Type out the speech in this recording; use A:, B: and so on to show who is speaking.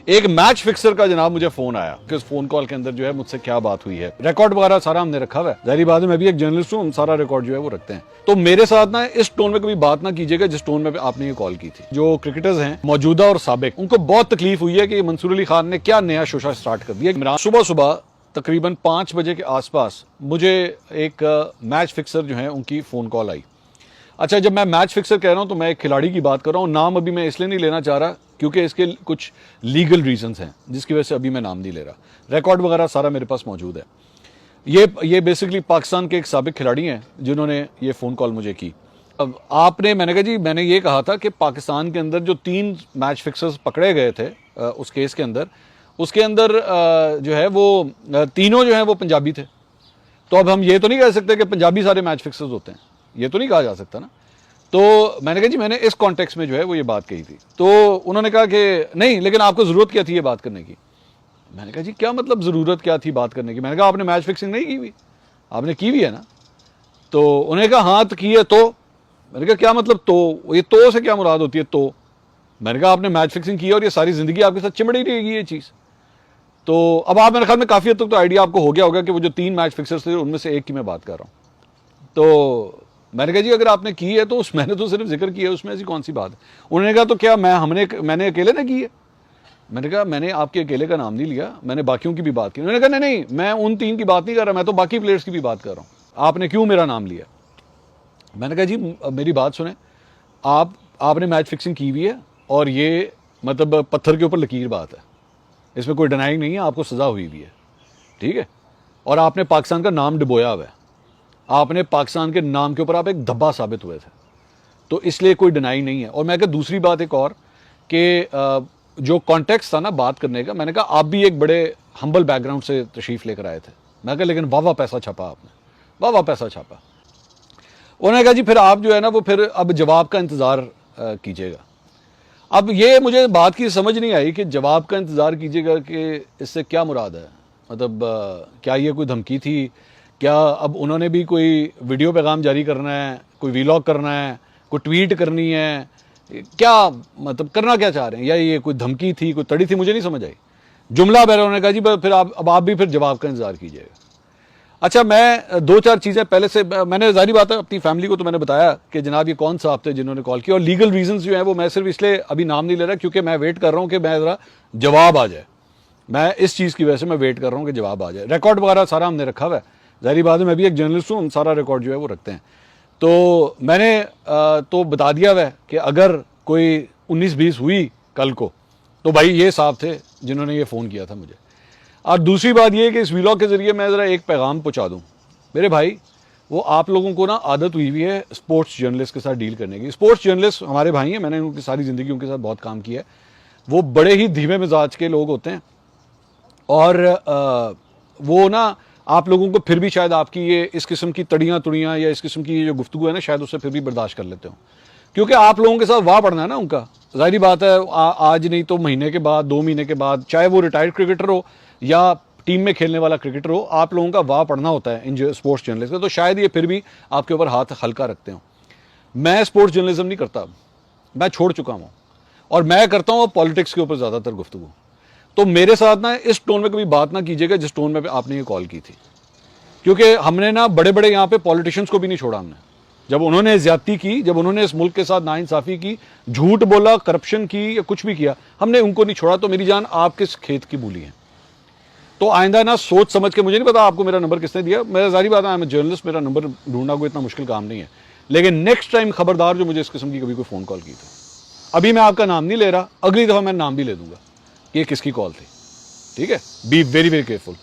A: एक match fixer का जनाब मुझे फोन आया कि उस फोन कॉल के अंदर जो है मुझसे क्या बात हुई है, रिकॉर्ड वगैरह सारा हमने रखा हुआ है। जाहिर बात है मैं भी एक जर्नलिस्ट हूँ, हम सारा रिकॉर्ड जो है वो रखते हैं। तो मेरे साथ ना इस टोन में कभी बात ना कीजिएगा जिस टोन में आपने ये कॉल की थी। जो क्रिकेटर्स हैं मौजूदा और साबिक, उनको बहुत तकलीफ हुई है कि मंसूर अली खान ने क्या नया शोशा स्टार्ट कर दिया। सुबह सुबह तकरीबन 5 बजे के आसपास मुझे एक मैच फिक्सर जो है उनकी फ़ोन कॉल आई। अच्छा, जब मैं मैच फिक्सर कह रहा हूं तो मैं एक खिलाड़ी की बात कर रहा हूं। नाम अभी मैं इसलिए नहीं लेना चाह रहा क्योंकि इसके कुछ लीगल रीजंस हैं जिसकी वजह से अभी मैं नाम नहीं ले रहा। रिकॉर्ड वगैरह सारा मेरे पास मौजूद है। ये बेसिकली पाकिस्तान के एक साबिक खिलाड़ी हैं जिन्होंने ये फ़ोन कॉल मुझे की। अब मैंने कहा जी, मैंने ये कहा था कि पाकिस्तान के अंदर जो 3 मैच फिक्सर्स पकड़े गए थे उस केस के अंदर, उसके अंदर जो है वो तीनों जो है वो पंजाबी थे। तो अब हम ये तो नहीं कह सकते कि पंजाबी सारे मैच फिक्सर्स होते हैं, ये तो नहीं कहा जा सकता ना। तो मैंने कहा जी मैंने इस कॉन्टेक्स्ट में जो है वो ये बात कही थी। तो उन्होंने कहा कि नहीं, लेकिन आपको ज़रूरत क्या थी ये बात करने की। मैंने कहा जी क्या मतलब ज़रूरत क्या थी बात करने की। मैंने कहा आपने मैच फिक्सिंग नहीं की हुई, आपने की हुई है ना। तो उन्होंने कहा हाँ तो की है। तो मैंने कहा क्या मतलब, तो ये तो से क्या मुराद होती है। तो मैंने कहा आपने मैच फिक्सिंग की है और ये सारी ज़िंदगी आपके साथ चिमड़ी रहेगी ये चीज़। तो अब आप मेरे ख्याल में काफ़ी हद तक तो आइडिया आपको हो गया होगा कि वो जो 3 मैच फिक्सर्स थे उनमें से एक की मैं बात कर रहा हूँ। तो मैंने कहा जी अगर आपने की है तो मैंने तो सिर्फ जिक्र किया है, उसमें ऐसी कौन सी बात है। उन्होंने कहा तो क्या मैंने अकेले ने की है। मैंने कहा मैंने आपके अकेले का नाम नहीं लिया, मैंने बाकियों की भी बात की। उन्होंने कहा नहीं मैं उन 3 की बात नहीं कर रहा, मैं तो बाकी प्लेयर्स की भी बात कर रहा हूँ, आपने क्यों मेरा नाम लिया। मैंने कहा जी मेरी बात सुने, आपने मैच फिक्सिंग की हुई है और ये मतलब पत्थर के ऊपर लकीर बात है, इसमें कोई डिनाइंग नहीं है, आपको सज़ा हुई भी है, ठीक है। और आपने पाकिस्तान का नाम डुबोया हुआ है, आपने पाकिस्तान के नाम के ऊपर आप एक धब्बा साबित हुए थे, तो इसलिए कोई डिनाई नहीं है। और मैं कहा दूसरी बात एक और कि जो कॉन्टेक्स्ट था ना बात करने का, मैंने कहा आप भी एक बड़े हम्बल बैकग्राउंड से तशरीफ़ लेकर आए थे। मैं कहा लेकिन वाह पैसा छापा आपने, वाह पैसा छापा। उन्होंने कहा जी फिर आप जो है ना वो फिर अब जवाब का इंतज़ार कीजिएगा। अब ये मुझे बात की समझ नहीं आई कि जवाब का इंतज़ार कीजिएगा कि इससे क्या मुराद है। मतलब क्या ये कोई धमकी थी, क्या अब उन्होंने भी कोई वीडियो पैगाम जारी करना है, कोई वीलॉग करना है, कोई ट्वीट करनी है, क्या मतलब करना क्या चाह रहे हैं, या ये कोई धमकी थी, कोई तड़ी थी, मुझे नहीं समझ आई। जुमला बहर उन्होंने कहा जी फिर आप भी फिर जवाब का इंतज़ार कीजिएगा। अच्छा, मैं 2-4 चीज़ें पहले से मैंने जाहिर बात है अपनी फैमिली को तो मैंने बताया कि जनाब ये कौन साहब थे जिन्होंने कॉल किया, और लीगल रीजंस जो है वो मैं सिर्फ इसलिए अभी नाम नहीं ले रहा क्योंकि मैं वेट कर रहा हूँ कि मैं ज़रा जवाब आ जाए। मैं इस चीज़ की वजह से मैं वेट कर रहा हूँ कि जवाब आ जाए। रिकॉर्ड वगैरह सारा हमने रखा हुआ है। जाहिर बात है मैं भी एक जर्नलिस्ट हूँ, हम सारा रिकॉर्ड जो है वो रखते हैं। तो मैंने तो बता दिया हुआ है कि अगर कोई 19-20 हुई कल को तो भाई ये साहब थे जिन्होंने ये फ़ोन किया था मुझे। और दूसरी बात ये है कि इस व्लॉग के ज़रिए मैं ज़रा एक पैगाम पहुँचा दूँ। मेरे भाई, वो आप लोगों को ना आदत हुई हुई है स्पोर्ट्स जर्नलिस्ट के साथ डील करने की। स्पोर्ट्स जर्नलिस्ट हमारे भाई हैं, मैंने उनकी सारी ज़िंदगी उनके साथ बहुत काम किया है। वो बड़े ही धीमे मिजाज के लोग होते हैं और वो ना आप लोगों को फिर भी शायद आपकी ये इस किस्म की तड़ियाँ या इस किस्म की जो गुफ्तगू है ना शायद उससे फिर भी बर्दाश्त कर लेते हो, क्योंकि आप लोगों के साथ वाह पड़ना है ना उनका। जाहिर बात है आज नहीं तो महीने के बाद, 2 महीने के बाद, चाहे वो रिटायर्ड क्रिकेटर हो या टीम में खेलने वाला क्रिकेटर हो, आप लोगों का वाह पढ़ना होता है इन स्पोर्ट्स जर्नलिस्ट का। तो शायद ये फिर भी आपके ऊपर हाथ हल्का रखते हो। मैं स्पोर्ट्स जर्नलिज्म नहीं करता, मैं छोड़ चुका हूँ और मैं करता हूँ पॉलिटिक्स के ऊपर ज़्यादातर गुफ्तगू। तो मेरे साथ ना इस टोन में कभी बात ना कीजिएगा जिस टोन में आपने ये कॉल की थी, क्योंकि हमने ना बड़े बड़े यहाँ पे पॉलिटिशियंस को भी नहीं छोड़ा हमने। जब उन्होंने ज्यादती की, जब उन्होंने इस मुल्क के साथ नाइंसाफ़ी की, झूठ बोला, करप्शन की या कुछ भी किया, हमने उनको नहीं छोड़ा। तो मेरी जान आप किस खेत की मूली है। तो आइंदा ना सोच समझ के, मुझे नहीं पता आपको मेरा नंबर किसने दिया, मेरा जारी बात है मैं जर्नलिस्ट, मेरा नंबर ढूंढना कोई इतना मुश्किल काम नहीं है। लेकिन नेक्स्ट टाइम खबरदार जो मुझे इस किस्म की कभी कोई फ़ोन कॉल की थी, अभी मैं आपका नाम नहीं ले रहा, अगली दफ़ा मैं नाम भी ले दूंगा कि ये किसकी कॉल थी, ठीक है। Be very very careful.